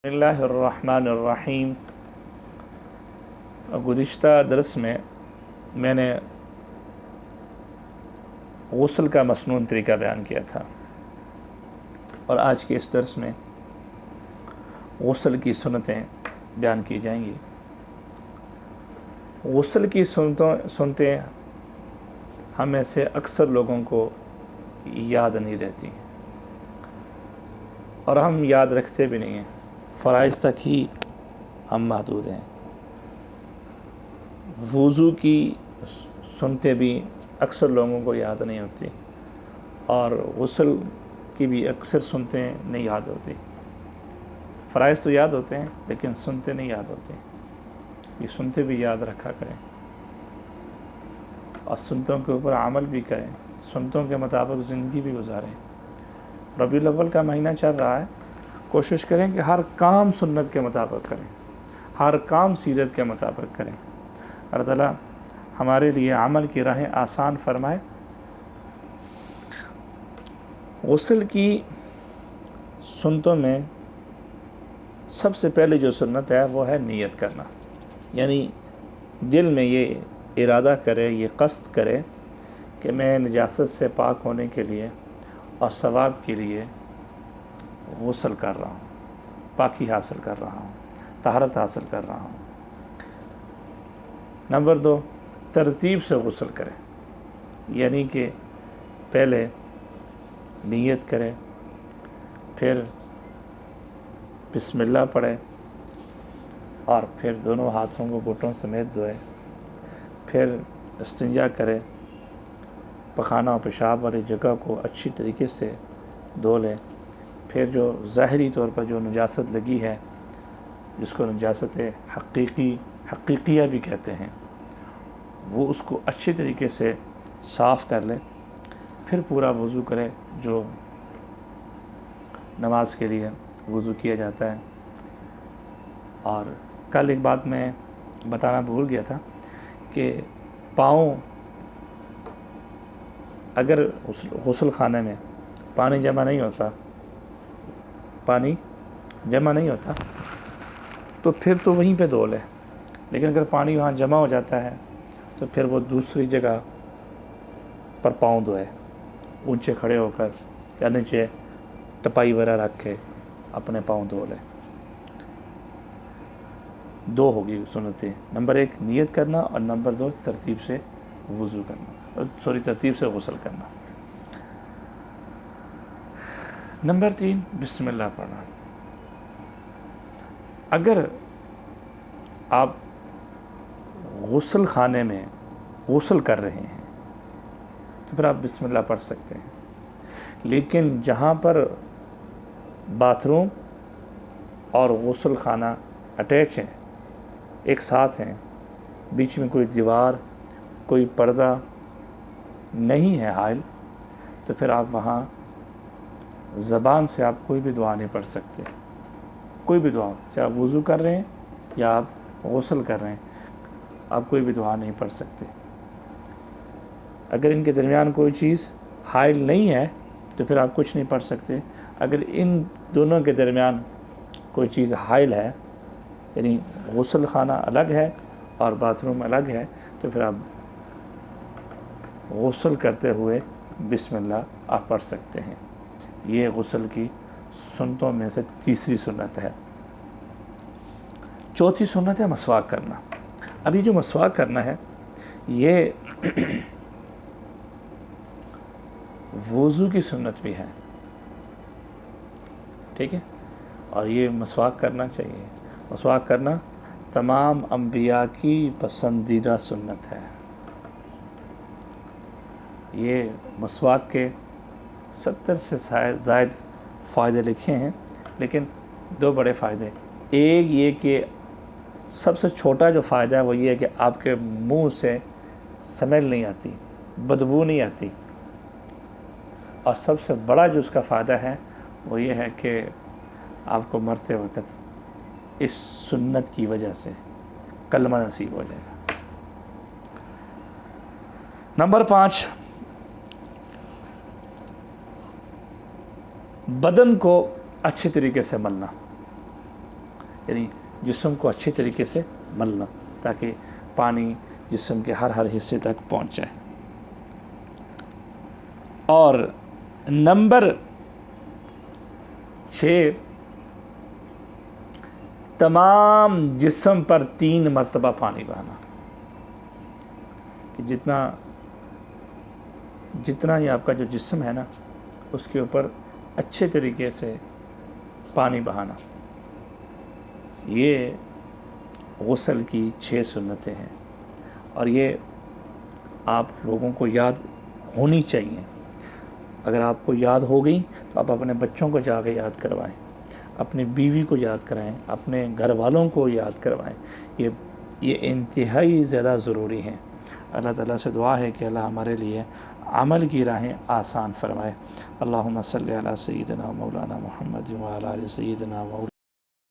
बिस्मिल्लाहिर्रहमानिर्रहीम। गुज़िश्ता दरस में मैंने गुस्ल का मसनून तरीका बयान किया था और आज के इस दरस में गुस्ल की सुन्नतें बयान की जाएंगी। गुस्ल की सुन्नतें हम में से अक्सर लोगों को याद नहीं रहती और हम याद रखते भी नहीं हैं, फ़राइज़ तक ही हम महदूद हैं। वुज़ू की सुनते भी अक्सर लोगों को याद नहीं होती और गुस्ल की भी अक्सर सुनते नहीं याद होती। फ़राइज़ तो याद होते हैं लेकिन सुनते नहीं याद होते। ये सुनते भी याद रखा करें और सुनतों के ऊपर अमल भी करें, सुनतों के मुताबिक ज़िंदगी भी गुजारें। रबीउल अव्वल का महीना चल रहा है, कोशिश करें कि हर काम सुन्नत के मुताबिक करें, हर काम सीरत के मुताबिक करें। अल्लाह ताला हमारे लिए अमल की राहें आसान फरमाए। गुस्ल की सुन्नतों में सबसे पहले जो सुन्नत है वो है नियत करना, यानी दिल में ये इरादा करे, ये कस्द करे कि मैं नजासत से पाक होने के लिए और सवाब के लिए गुस्ल कर रहा हूँ, पाकी हासिल कर रहा हूँ, तहरत हासिल कर रहा हूँ। नंबर 2, तरतीब से गुस्ल करें, यानी कि पहले नियत करें, फिर बिस्मिल्लाह पढ़े और फिर दोनों हाथों को घुटनों समेत धोए, फिर इस्तिंजा करें, पखाना और पेशाब वाली जगह को अच्छी तरीके से धो लें, फिर जो ज़ाहरी तौर पर जो नजासत लगी है, जिसको नजासत हकीकिया भी कहते हैं, वो उसको अच्छी तरीके से साफ़ कर लें। फिर पूरा वज़ू करें जो नमाज के लिए वज़ू किया जाता है। और कल एक बात मैं बताना भूल गया था कि पाँव, अगर गुस्ल खाने में पानी जमा नहीं होता तो फिर तो वहीं पे धो लें, लेकिन अगर पानी वहाँ जमा हो जाता है तो फिर वो दूसरी जगह पर पाँव धोए, ऊंचे खड़े होकर या नीचे टपाई वगैरह रख के अपने पाँव धो लें। 2 होगी सुन्नतें, नंबर 1 नियत करना और नंबर 2 तरतीब से वज़ू करना, तरतीब से गुस्ल करना। नंबर 3 बिस्मिल्लाह पढ़ना। अगर आप गुस्ल खाने में गुस्ल कर रहे हैं तो फिर आप बिस्मिल्लाह पढ़ सकते हैं, लेकिन जहाँ पर बाथरूम और गुस्ल खाना अटैच हैं, एक साथ हैं, बीच में कोई दीवार, कोई पर्दा नहीं है हाइल, तो फिर आप वहाँ ज़बान से आप कोई भी दुआ नहीं पढ़ सकते। कोई भी दुआ, चाहे आप वज़ू कर रहे हैं या आप गुस्ल कर रहे हैं, आप कोई भी दुआ नहीं पढ़ सकते। अगर इनके दरमियान कोई चीज़ हाइल नहीं है तो फिर आप कुछ नहीं पढ़ सकते। अगर इन दोनों के दरमियान कोई चीज़ हाइल है, यानी गुस्ल खाना अलग है और बाथरूम अलग है, तो फिर आप गुस्ल करते हुए बिस्मिल्लाह आप पढ़ सकते हैं। ये गुस्ल की सुन्नतों में से तीसरी सुन्नत है। चौथी सुन्नत है मसवाक करना। अब ये जो मसवाक करना है ये वज़ू की सुन्नत भी है, ठीक है, और ये मसवाक करना चाहिए। मसवाक करना तमाम अंबिया की पसंदीदा सुन्नत है। ये मसवाक के 70 से ज़ायद फ़ायदे लिखे हैं, लेकिन 2 बड़े फ़ायदे। एक ये कि सबसे छोटा जो फ़ायदा है वो ये है कि आपके मुंह से स्मेल नहीं आती, बदबू नहीं आती, और सबसे बड़ा जो उसका फ़ायदा है वो ये है कि आपको मरते वक्त इस सुन्नत की वजह से कलमा नसीब हो जाएगा। नंबर 5, बदन को अच्छी तरीके से मलना। یعنی جسم کو اچھی طریقے سے ملنا تاکہ پانی جسم کے ہر حصے تک پہنچ جائے۔ اور نمبر 6، تمام جسم پر 3 مرتبہ پانی بہانا، کہ جتنا یہ آپ کا جو جسم ہے نا اس کے اوپر اچھے طریقے سے پانی بہانا۔ یہ غسل کی 6 سنتیں ہیں، اور یہ آپ لوگوں کو یاد ہونی چاہیے۔ اگر آپ کو یاد ہو گئی تو آپ اپنے بچوں کو جا کے یاد کروائیں، اپنی بیوی کو یاد کرائیں، اپنے گھر والوں کو یاد کروائیں۔ یہ انتہائی زیادہ ضروری ہیں۔ اللہ تعالیٰ سے دعا ہے کہ اللہ ہمارے لیے عمل کی راہیں آسان فرمائے۔ اللہم صلی علی سیدنا مولانا محمد وعلی آل سیدنا مولانا